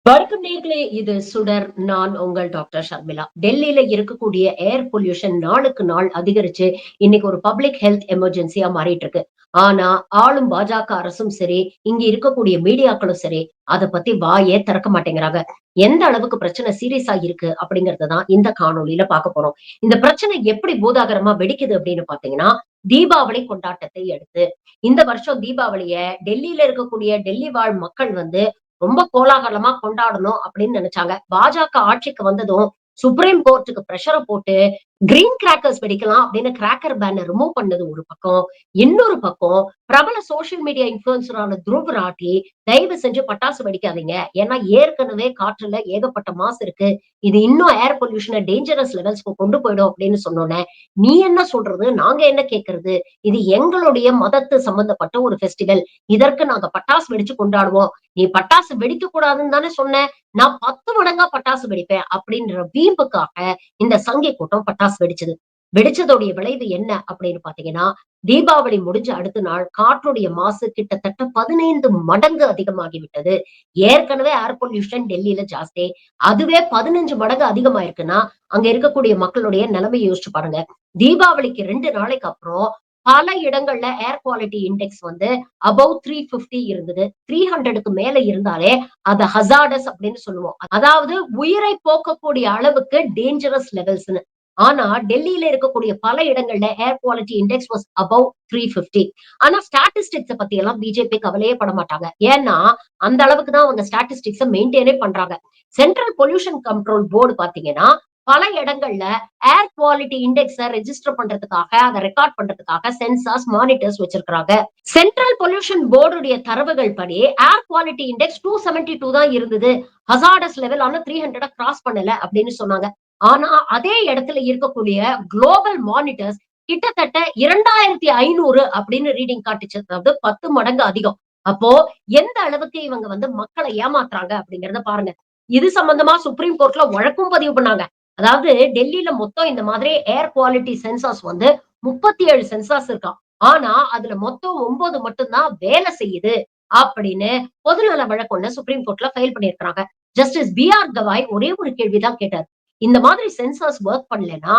வணக்கம் நேயர்களே, இது சுடர். நான் உங்கள் டாக்டர் ஷர்மிளா. டெல்லியில இருக்கக்கூடிய ஏர் பொல்யூஷன் நாளுக்கு நாள் அதிகரிச்சு, இன்னைக்கு ஒரு பப்ளிக் ஹெல்த் எமர்ஜென்சியா மாறிட்டு இருக்கு. ஆனா, ஆளும் பாஜக அரசும் சரி, இங்க இருக்கக்கூடிய மீடியாக்களும் சரி, அத பத்தி வாயே திறக்க மாட்டேங்கிறாங்க. எந்த அளவுக்கு பிரச்சனை சீரியஸா இருக்கு அப்படிங்கறத தான் இந்த காணொளியில பார்க்க போறோம். இந்த பிரச்சனை எப்படி பூதாகரமா வெடிக்குது அப்படின்னு பார்த்தீங்கன்னா, தீபாவளி கொண்டாட்டத்தை அடுத்து. இந்த வருஷம் தீபாவளிய டெல்லியில இருக்கக்கூடிய டெல்லி வாழ் மக்கள் வந்து ரொம்ப கோலாகலமா கொண்டாடணும் அப்படின்னு நினைச்சாங்க. பாஜக ஆட்சிக்கு வந்ததும் சுப்ரீம் கோர்ட்டுக்கு பிரஷர போட்டு கிரீன் கிராக்கர்ஸ் வெடிக்கலாம் அப்படின்னு கிராக்கர் பேனர் ரிமூவ் பண்ணது ஒரு பக்கம். இன்னொரு பக்கம் பிரபல சோசியல் மீடியா இன்ஃபுளுசரான துருவ் ராட்டி தயவு செஞ்சு பட்டாசு வெடிக்காதீங்க. ஏன்னா ஏற்கனவே காற்றுல ஏகப்பட்ட மாசு இருக்கு. இது இன்னும் ஏர் பொல்யூஷன டேஞ்சரஸ் லெவல்ஸ்க்கு கொண்டு போயிடும் அப்படின்னு சொன்னோனே, நீ என்ன சொல்றது? நாங்க என்ன கேட்கறது? இது எங்களுடைய மதத்து சம்பந்தப்பட்ட ஒரு ஃபெஸ்டிவல். இதற்கு நாங்க பட்டாசு வெடிச்சு கொண்டாடுவோம். நீ பட்டாசு வெடிக்க கூடாதுன்னு தானே சொன்ன. நான் 10 மடங்கா பட்டாசு வெடிப்பேன் அப்படின்ற வீம்புக்காக இந்த சங்கி கூட்டம் பட்டாசு வெடிச்சது. வெடிச்சதோடைய விளைவு என்ன அப்படின்னு பாத்தீங்கன்னா, தீபாவளி முடிஞ்ச அடுத்த நாள் காற்றுடைய மாசு கிட்டத்தட்ட 15 மடங்கு அதிகமாகி விட்டது. ஏற்கனவே ஏர் பொல்யூஷன் டெல்லியில ஜாஸ்தி. அதுவே 15 மடங்கு அதிகமாயிருக்குன்னா, அங்க இருக்கக்கூடிய மக்களுடைய நிலைமைய யோசிச்சு பாருங்க. தீபாவளிக்கு 2 நாளைக்கு அப்புறம் பல இடங்கள்ல ஏர் குவாலிட்டி இண்டெக்ஸ் வந்து அபவ் 350 இருந்தது. 300க்கு மேல இருந்தாலே அத ஹசார்டஸ் அப்படின்னு சொல்லுவோம். அதாவது உயிரை போக்கக்கூடிய அளவுக்கு டேஞ்சரஸ் லெவல்ஸ்ன்னு. ஆனா டெல்லியில இருக்கக்கூடிய பல இடங்கள்ல ஏர் குவாலிட்டி இண்டெக்ஸ் வாஸ் அபவ் 350. ஆனா ஸ்டாட்டிஸ்டிக்ஸ பத்தி எல்லாம் பிஜேபி கவலையே பட மாட்டாங்க. ஏன்னா அந்த அளவுக்கு தான் அவங்க ஸ்டாட்டிஸ்டிக்ஸ மெயின்டெய்னே பண்றாங்க. சென்ட்ரல் பொல்யூஷன் கண்ட்ரோல் போர்டு பாத்தீங்கன்னா, பல இடங்கள்ல ஏர் குவாலிட்டி இண்டெக்ஸ ரெஜிஸ்டர் பண்றதுக்காக, அத ரெக்கார்ட் பண்றதுக்காக சென்சார்ஸ், மானிட்டர்ஸ் வச்சிருக்காங்க. சென்ட்ரல் பொல்யூஷன் போர்டுடைய தரவுகள் படி ஏர் குவாலிட்டி இண்டெக்ஸ் 272 தான் இருந்தது. ஹசார்டஸ் லெவல் ஆன 300 கிராஸ் பண்ணல அப்படின்னு சொன்னாங்க. ஆனா அதே இடத்துல இருக்கக்கூடிய குளோபல் மானிட்டர்ஸ் கிட்டத்தட்ட 2500 அப்படின்னு ரீடிங் காட்டுச்சு. அதாவது 10 மடங்கு அதிகம். அப்போ எந்த அளவுக்கு இவங்க வந்து மக்களை ஏமாத்துறாங்க அப்படிங்கறத பாருங்க. இது சம்பந்தமா சுப்ரீம் கோர்ட்ல வழக்கும் பதிவு பண்ணாங்க. அதாவது டெல்லியில மொத்தம் இந்த மாதிரி ஏர் குவாலிட்டி சென்சார்ஸ் வந்து 37 சென்சார்ஸ் இருக்காம். ஆனா அதுல மொத்தம் 9 மட்டும் தான் வேலை செய்யுது அப்படின்னு பொதுநல வழக்கு ஒண்ணு சுப்ரீம் கோர்ட்ல ஃபைல் பண்ணியிருக்காங்க. Justice B.R.. கவாய் ஒரே ஒரு கேள்விதான் கேட்டார். இந்த மாதிரி சென்சார்ஸ் வொர்க் பண்ணலன்னா,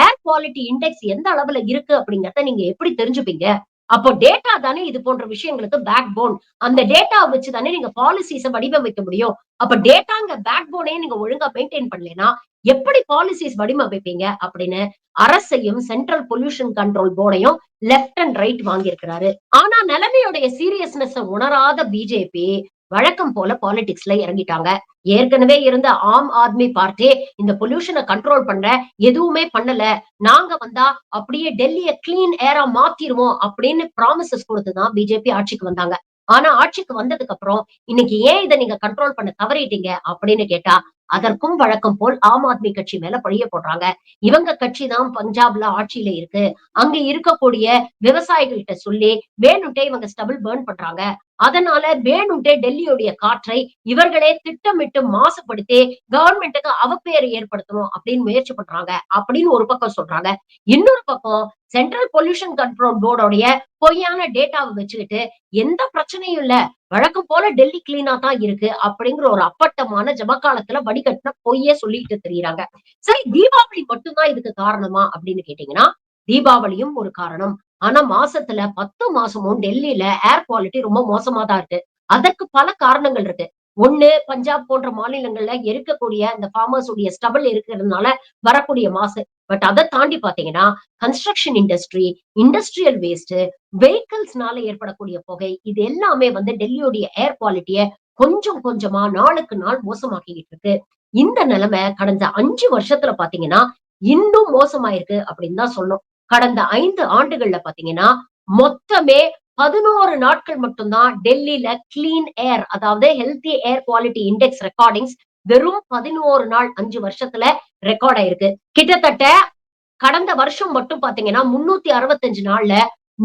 ஏர் குவாலிட்டி இண்டெக்ஸ் எந்த அளவுல இருக்கு அப்படிங்கறத நீங்க எப்படி தெரிஞ்சுப்பீங்க? அப்போ டேட்டா தானே இது போன்ற விஷயங்களுக்கு பேக் போன். அந்த டேட்டாவ வச்சு தானே நீங்க பாலிசிஸ வடிவமைக்க முடியும். அப்ப டேட்டாங்க பேக் போனே நீங்க ஒழுங்கா மெயின்டெயின் பண்ணலைன்னா, எப்படி பாலிசிஸ் வடிவமைப்பீங்க அப்படின்னு அரசையும் சென்ட்ரல் பொல்யூஷன் கண்ட்ரோல் போர்டையும் லெஃப்ட் அண்ட் ரைட் வாங்கியிருக்கிறாரு. ஆனா நிலைமையுடைய சீரியஸ்னஸ் உணராத பிஜேபி வழக்கம் போல பாலிடிக்ஸ்ல இறங்கிட்டாங்க. ஏற்கனவே இருந்த ஆம் ஆத்மி பார்ட்டி இந்த பொல்யூஷனை கண்ட்ரோல் பண்ற எதுவுமே பண்ணல. நாங்க வந்தா அப்படியே டெல்லிய கிளீன் ஏரா மாத்திருவோம் அப்படின்னு ப்ராமிசஸ் கொடுத்துதான் பிஜேபி ஆட்சிக்கு வந்தாங்க. ஆனா ஆட்சிக்கு வந்ததுக்கு அப்புறம் இன்னைக்கு ஏன் இதை நீங்க கண்ட்ரோல் பண்ண தவறிட்டீங்க அப்படின்னு கேட்டா, அதற்கும் வழக்கம் போல் ஆம் ஆத்மி கட்சி மேல பழிய போடுறாங்க. இவங்க கட்சி தான் பஞ்சாப்ல ஆட்சியில இருக்கு. அங்க இருக்கக்கூடிய விவசாயிகள்கிட்ட சொல்லி வேணும்ட்டே இவங்க ஸ்டபிள் பர்ன் பண்றாங்க. அதனால வேணும்ட்டே டெல்லியுடைய காற்றை இவர்களே திட்டமிட்டு மாசுபடுத்தி கவர்மெண்ட்டுக்கு அவப்பெயர் ஏற்படுத்தணும் அப்படின்னு முயற்சி பண்றாங்க அப்படின்னு ஒரு பக்கம் சொல்றாங்க. இன்னொரு பக்கம் சென்ட்ரல் பொல்யூஷன் கண்ட்ரோல் போர்டோடைய பொய்யான டேட்டாவை வச்சுக்கிட்டு எந்த பிரச்சனையும் இல்ல, வழக்கம் போல டெல்லி கிளீனா தான் இருக்கு அப்படிங்கிற ஒரு அப்பட்டமான ஜமக்காலத்துல வடிகட்டின பொய்யே சொல்லிட்டு தெரியுறாங்க. சரி, தீபாவளி மட்டும்தான் இதுக்கு காரணமா அப்படின்னு கேட்டீங்கன்னா, தீபாவளியும் ஒரு காரணம். ஆனா மாசத்துல 10 மாசமும் டெல்லியில ஏர் குவாலிட்டி ரொம்ப மோசமா தான் இருக்கு. அதற்கு பல காரணங்கள் இருக்கு. ஒண்ணு, பஞ்சாப் போன்ற மாநிலங்கள்ல இருக்கக்கூடிய இந்த ஃபார்மர்ஸ் உடைய ஸ்டபிள் இருக்கிறதுனால வரக்கூடிய மாசு. பட் அத தாண்டி பாத்தீங்கன்னா, கன்ஸ்ட்ரக்ஷன் இண்டஸ்ட்ரி, இண்டஸ்ட்ரியல் வேஸ்ட், வெஹிக்கிள்ஸ்னால ஏற்படக்கூடிய புகை, இது எல்லாமே வந்து டெல்லியோடைய ஏர் குவாலிட்டிய கொஞ்சம் கொஞ்சமா நாளுக்கு நாள் மோசமாக்கிக்கிட்டு இருக்கு. இந்த நிலைமை கடந்த 5 வருஷத்துல பாத்தீங்கன்னா, இன்னும் மோசமாயிருக்கு அப்படின்னு தான் சொல்லணும். கடந்த 5 ஆண்டுகள்ல பாத்தீங்கன்னா, மொத்தமே 11 நாட்கள் மட்டும் தான் டெல்லில கிளீன் ஏர், அதாவது ஹெல்த்தி ஏர் குவாலிட்டி இண்டெக்ஸ் ரெக்கார்டிங்ஸ் வெறும் 11 நாள் 5 வருஷத்துல ரெக்கார்ட் ஆயிருக்கு. கிட்டத்தட்ட கடந்த வருஷம் மட்டும் பாத்தீங்கன்னா 365 நாள்ல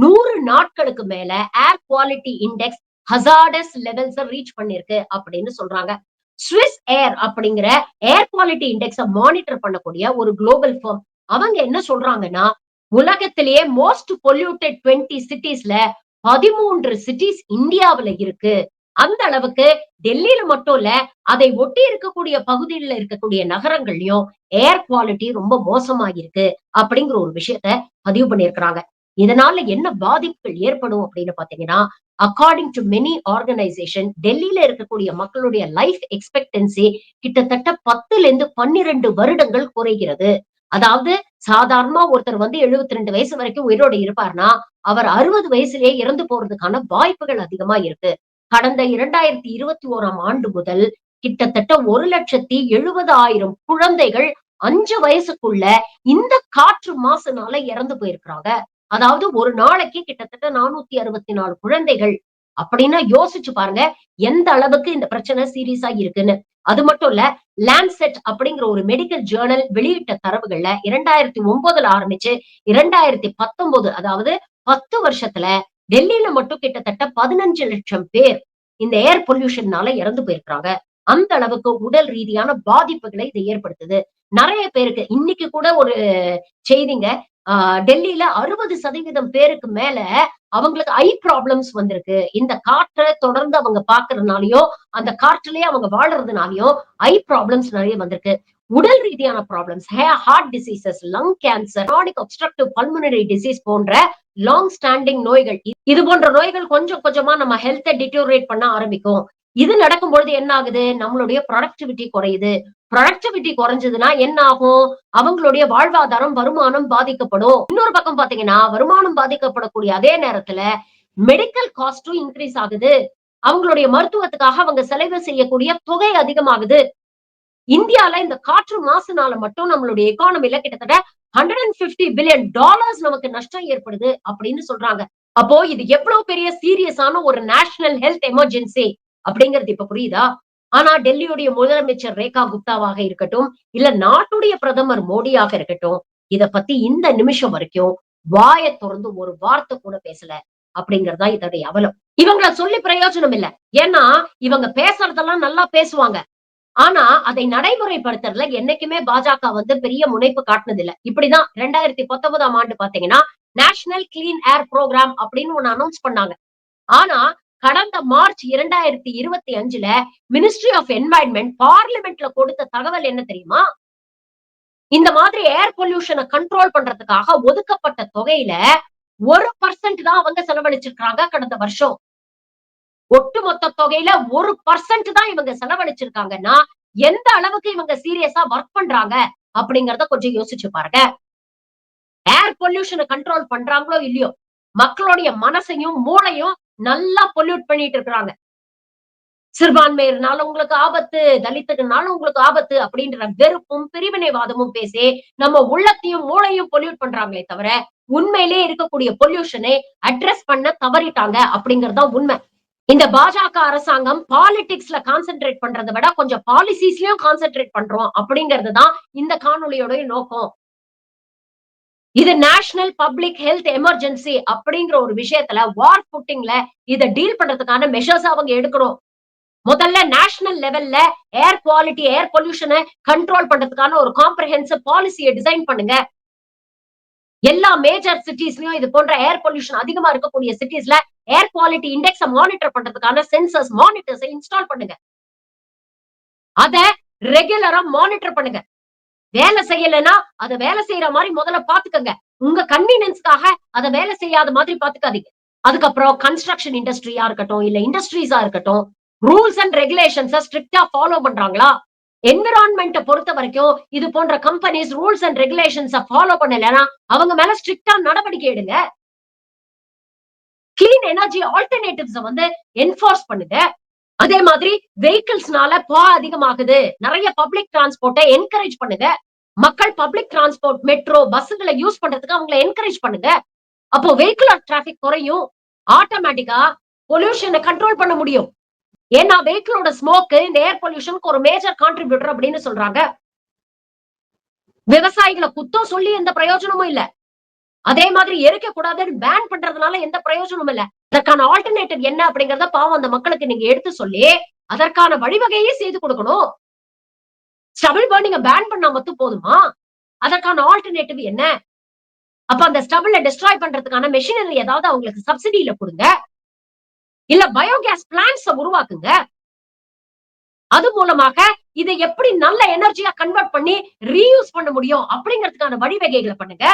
100 நாட்களுக்கு மேல ஏர் quality index hazardous levels reach பண்ணிருக்கு அப்படின்னு சொல்றாங்க. ஸ்விஸ் ஏர் அப்படிங்கிற ஏர் குவாலிட்டி இண்டெக்ஸ மானிட்டர் பண்ணக்கூடிய ஒரு குளோபல் ஃபர்ம் அவங்க என்ன சொல்றாங்கன்னா, உலகத்திலேயே மோஸ்ட் பொல்யூட்டட் 20 சிட்டிஸ்ல 13 சிட்டிஸ் இந்தியாவுல இருக்கு. அந்த அளவுக்கு டெல்லியில மட்டும் இல்ல, அதை ஒட்டி இருக்கக்கூடிய பகுதியில இருக்கக்கூடிய நகரங்கள்லயும் ஏர் குவாலிட்டி ரொம்ப மோசமா இருக்கு அப்படிங்கிற ஒரு விஷயத்த பதிவு பண்ணியிருக்கிறாங்க. இதனால என்ன பாதிப்புகள் ஏற்படும் அப்படின்னு பார்த்தீங்கன்னா, அக்கார்டிங் டூ மெனி ஆர்கனைசேஷன் டெல்லியில இருக்கக்கூடிய மக்களுடைய லைஃப் எக்ஸ்பெக்டன்சி கிட்டத்தட்ட 10லிருந்து 12 வருடங்கள் குறைகிறது. அதாவது சாதாரணமா ஒருத்தர் வந்து 72 வயசு வரைக்கும் உயிரோட இருப்பார்னா, அவர் 60 வயசுலயே இறந்து போறதுக்கான வாய்ப்புகள் அதிகமா இருக்கு. கடந்த 2021ஆம் ஆண்டு முதல் கிட்டத்தட்ட 1,70,70,000 குழந்தைகள் 5 வயசுக்குள்ள இந்த காற்று மாசுனால இறந்து போயிருக்கிறாங்க. அதாவது ஒரு நாளைக்கு கிட்டத்தட்ட 464 குழந்தைகள். அப்படின்னா யோசிச்சு பாருங்க, எந்த அளவுக்கு இந்த பிரச்சனை சீரியஸா இருக்குன்னு. அது மட்டும் இல்ல, லான்செட் அப்படிங்கிற ஒரு மெடிக்கல் ஜர்னல் வெளியிட்ட தரவுகள்ல 2009ல ஆரம்பிச்சு 2019 அதாவது 10 வருஷத்துல டெல்லியில மட்டும் கிட்டத்தட்ட 15 லட்சம் பேர் இந்த ஏர் பொல்யூஷன்னால இறந்து போயிருக்காங்க. அந்த அளவுக்கு உடல் ரீதியான பாதிப்புகளை இது ஏற்படுத்துது. நெறைய பேருக்கு இன்னைக்கு கூட ஒரு செய்திங்க. ஆ டெல்லியில 60% பேருக்கு மேல அவங்களுக்கு ஐ ப்ராப்ளம்ஸ் வந்திருக்கு. இந்த காற்ற தொடர்ந்து அவங்க பார்க்கறதுனாலயும், அந்த காற்றுலயே அவங்க வாழ்றதுனாலயும் ஐ ப்ராப்ளம்ஸ் நெறைய வந்திருக்கு. உடல் ரீதியான problems, heart diseases, lung cancer, chronic obstructive pulmonary disease போன்ற லாங் ஸ்டாண்டிங் நோய்கள். இது போன்ற நோய்கள் கொஞ்சம் கொஞ்சமா நம்ம ஹெல்த்த டிட்டோரேட் பண்ண ஆரம்பிக்கும். இது நடக்கும்பொழுது என்ன ஆகுது? நம்மளுடைய புரொடக்டிவிட்டி குறையுது. புரொடக்டிவிட்டி குறைஞ்சதுன்னா என்ன ஆகும்? அவங்களுடைய வாழ்வாதாரம், வருமானம் பாதிக்கப்படும். இன்னொரு பக்கம் பார்த்தீங்கன்னா, வருமானம் பாதிக்கப்படக்கூடிய அதே நேரத்துல மெடிக்கல் காஸ்டும் இன்கிரீஸ் ஆகுது. அவங்களுடைய மருத்துவத்துக்காக அவங்க செலவு செய்யக்கூடிய தொகை அதிகமாகுது. இந்தியால இந்த காற்று மாசுனால மட்டும் நம்மளுடைய எக்கானமில கிட்டத்தட்ட $150 பில்லியன் நமக்கு நஷ்டம் ஏற்படுது அப்படின்னு சொல்றாங்க. அப்போ இது எவ்வளவு பெரிய சீரியஸான ஒரு நேஷனல் ஹெல்த் எமர்ஜென்சி அப்படிங்கிறது இப்ப புரியுதா? ஆனா டெல்லியுடைய முதலமைச்சர் ரேகா குப்தாவாக இருக்கட்டும், இல்ல நாட்டுடைய பிரதமர் மோடியாக இருக்கட்டும், இத பத்தி இந்த நிமிஷம் வரைக்கும் வாய தொறந்து ஒரு வார்த்தை கூட பேசல. அப்படிங்கிறது தான் இதோடைய அவலம். இவங்கள சொல்லி பிரயோஜனம் இல்ல. ஏன்னா, இவங்க பேசுறதெல்லாம் நல்லா பேசுவாங்க. ஆனா, அதை நடைமுறைப்படுத்துறதுல என்னைக்குமே பாஜக வந்து பெரிய முனைப்பு காட்டுனது இல்ல. இப்படிதான் 2019ஆம் ஆண்டு பாத்தீங்கன்னா, நேஷனல் கிளீன் ஏர் புரோகிராம் அப்படின்னு ஒண்ணு அனௌன்ஸ் பண்ணாங்க. ஆனா, கடந்த மார்ச் 2025ல மினிஸ்ட்ரி ஆஃப் என்வைரன்மென்ட் பார்லிமென்ட்ல கொடுத்த தகவல் என்ன தெரியுமா? இந்த மாதிரி ஏர் பொல்யூஷன கண்ட்ரோல் பண்றதுக்காக ஒதுக்கப்பட்ட தொகையில 1% தான் அவங்க செலவழிச்சிருக்காங்க கடந்த வருஷம். ஒட்டுமொத்த தொகையில 1% தான் இவங்க செலவழிச்சிருக்காங்கன்னா, எந்த அளவுக்கு இவங்க சீரியஸா வொர்க் பண்றாங்க அப்படிங்கிறத கொஞ்சம் யோசிச்சு பாருங்க. ஏர் பொல்யூஷன கண்ட்ரோல் பண்றாங்களோ இல்லையோ, மக்களுடைய மனசையும், மூளையும் நல்லா பொல்யூட் பண்ணிட்டு இருக்கிறாங்க. சிறுபான்மையினர்னால உங்களுக்கு ஆபத்து, தலித்துகள்னால உங்களுக்கு ஆபத்து அப்படின்ற வெறுப்பும், பிரிவினைவாதமும் பேசி நம்ம உள்ளத்தையும், மூளையும் பொல்யூட் பண்றாங்களே தவிர, உண்மையிலேயே இருக்கக்கூடிய பொல்யூஷனை அட்ரஸ் பண்ண தவறிட்டாங்க அப்படிங்கிறது தான் உண்மை. இந்த பாஜக அரசாங்கம் பாலிடிக்ஸ்ல கான்சென்ட்ரேட் பண்றத விட கொஞ்சம் பாலிசிஸ்லயும் கான்சென்ட்ரேட் பண்றோம் அப்படிங்கிறது தான் இந்த காணொளியோட நோக்கம். இது நேஷனல் பப்ளிக் ஹெல்த் எமர்ஜென்சி அப்படிங்கிற ஒரு விஷயத்துல வார் ஃபுட்டிங்ல இத டீல் பண்றதுக்கான மெஷர்ஸ் அவங்க எடுக்கணும். முதல்ல நேஷனல் லெவல்ல ஏர் குவாலிட்டி, ஏர் பொல்யூஷன கண்ட்ரோல் பண்றதுக்கான ஒரு காம்ப்ரிஹென்சிவ் பாலிசிய டிசைன் பண்ணுங்க. எல்லா மேஜர் சிட்டீஸ்லயும் இது போன்ற ஏர் பொல்யூஷன் அதிகமா இருக்கக்கூடிய சிட்டீஸ்ல ஏர் குவாலிட்டி இண்டெக்ஸ மானிட்டர் பண்றதுக்கான சென்சர்ஸ், மானிட்டர்ஸ இன்ஸ்டால் பண்ணுங்க. அத ரெகுலரா மானிட்டர் பண்ணுங்க. வேலை செய்யலன்னா, அத வேலை செய்யற மாரி முதல்ல பாத்துக்கங்க. உங்க கன்வீனியன்ஸ்க்காக அத வேலை செய்யாத மாதிரி பாத்துக்காதீங்க. அதுக்கப்புறம் கன்ஸ்ட்ரக்ஷன் இண்டஸ்ட்ரியா இருக்கட்டும், இல்ல இண்டஸ்ட்ரீஸா இருக்கட்டும், ரூல்ஸ் அண்ட் ரெகுலேஷன்ஸ ஸ்ட்ரிக்ட்டா ஃபாலோ பண்றாங்களா? என்விரான்மென்ட்ட பொறுத்த வரைக்கும் இது போன்ற companies rules and regulations follow பண்ணலன்னா, அவங்க மேல ஸ்ட்ரிக்ட்டா நடவடிக்கை எடுங்க. கிளீன் எனர்ஜி ஆல்டர்னேட்டிவ்ஸ வந்து என்ஃபோர்ஸ் பண்ணுங்க. அதே மாதிரி வெஹிக்கிள்ஸ்னால அதிகமாகுது. நெறைய பப்ளிக் டிரான்ஸ்போர்ட்ட என்கரேஜ் பண்ணுங்க. மக்கள் பப்ளிக் டிரான்ஸ்போர்ட், மெட்ரோ, பஸ்ஸுகள யூஸ் பண்றதுக்கு அவங்கள என்கரேஜ் பண்ணுங்க. அப்போ வெஹிகுலர் டிராபிக் குறையும். ஆட்டோமேட்டிக்கா பொல்யூஷன கண்ட்ரோல் பண்ண முடியும். ஏன்னா வெஹிக்கிளோட ஸ்மோக் இந்த ஏர் பொல்யூஷனுக்கு ஒரு மேஜர் கான்ட்ரிபியூட்டர் அப்படின்னு சொல்றாங்க. விவசாயிகள குத்தம் சொல்லி எந்த பிரயோஜனமும் இல்ல. அதே மாதிரி எரிக்க கூடாதுன்னு பேன் பண்றதுனால எந்த பிரயோஜனமும் இல்ல. அதற்கான ஆல்டர்னேட்டிவ் என்ன அப்படிங்கறத பாவம் அந்த மக்களுக்கு நீங்க எடுத்து சொல்லி, அதற்கான வழிவகையே செய்து கொடுக்கணும். ஸ்டபிள் பர்னிங்க பேன் பண்ணா மட்டும் போதுமா? அதற்கான ஆல்டர்னேட்டிவ் என்ன? அப்ப அந்த ஸ்டபிள டெஸ்ட்ராய் பண்றதுக்கான மெஷினரி ஏதாவது அவங்களுக்கு சப்சிடில குடுங்க. இல்ல பயோகேஸ் பிளான்ட்ஸ உருவாக்குங்க. அது மூலமாக இத எப்படி நல்ல எனர்ஜியா கன்வெர்ட் பண்ணி ரீயூஸ் பண்ண முடியும் அப்படிங்கிறதுக்கான வழிவகைகள பண்ணுங்க.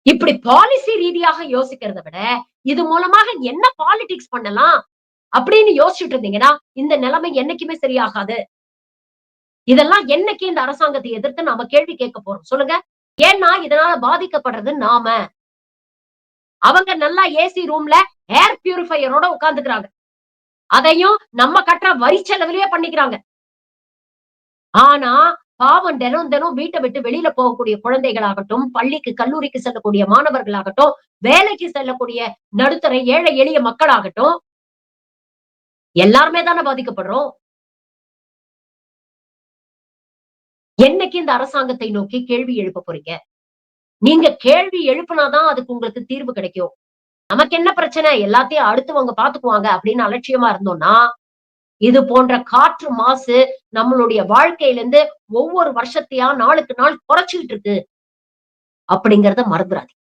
இப்படி பாலிசி ரீதியாக யோசிக்கிறத விட, இது மூலமாக என்ன பாலிடிக்ஸ் பண்ணலாம் அப்படின்னு யோசிச்சுட்டு இருந்தீங்கன்னா, இந்த நிலைமை என்னைக்குமே சரியாகாது. இதெல்லாம் என்னைக்கு இந்த அரசாங்கத்தை எதிர்த்து நாம கேள்வி கேட்க போறோம்? சொல்லுங்க. ஏன்னா, இதனால பாதிக்கப்படுறது நாம. அவங்க நல்லா ஏசி ரூம்ல ஏர் பியூரிஃபையரோட உட்கார்ந்துக்கிறாங்க. அதையும் நம்ம கட்டுற வரி செலவிலேயே பண்ணிக்கிறாங்க. ஆனா, பாவம் தினம் தினம் வீட்ட விட்டு வெளியில போகக்கூடிய குழந்தைகளாகட்டும், பள்ளிக்கு, கல்லூரிக்கு செல்லக்கூடிய மாணவர்களாகட்டும், வேலைக்கு செல்லக்கூடிய நடுத்தர ஏழை எளிய மக்களாகட்டும், எல்லாருமே தானே பாதிக்கப்படுறோம். என்னைக்கு இந்த அரசாங்கத்தை நோக்கி கேள்வி எழுப்ப போறீங்க? நீங்க கேள்வி எழுப்புனா தான் அதுக்கு உங்களுக்கு தீர்வு கிடைக்கும். நமக்கு என்ன பிரச்சனை? எல்லாத்தையும் அடுத்தவங்க பார்த்துக்குவாங்க அப்படின்னு அலட்சியமா இருந்தோம்னா, இது போன்ற காற்று மாசு நம்மளுடைய வாழ்க்கையிலிருந்து ஒவ்வொரு வருஷத்தையா நாளுக்கு நாள் குறைச்சுக்கிட்டு இருக்கு அப்படிங்கிறத மறந்துறாதீங்க.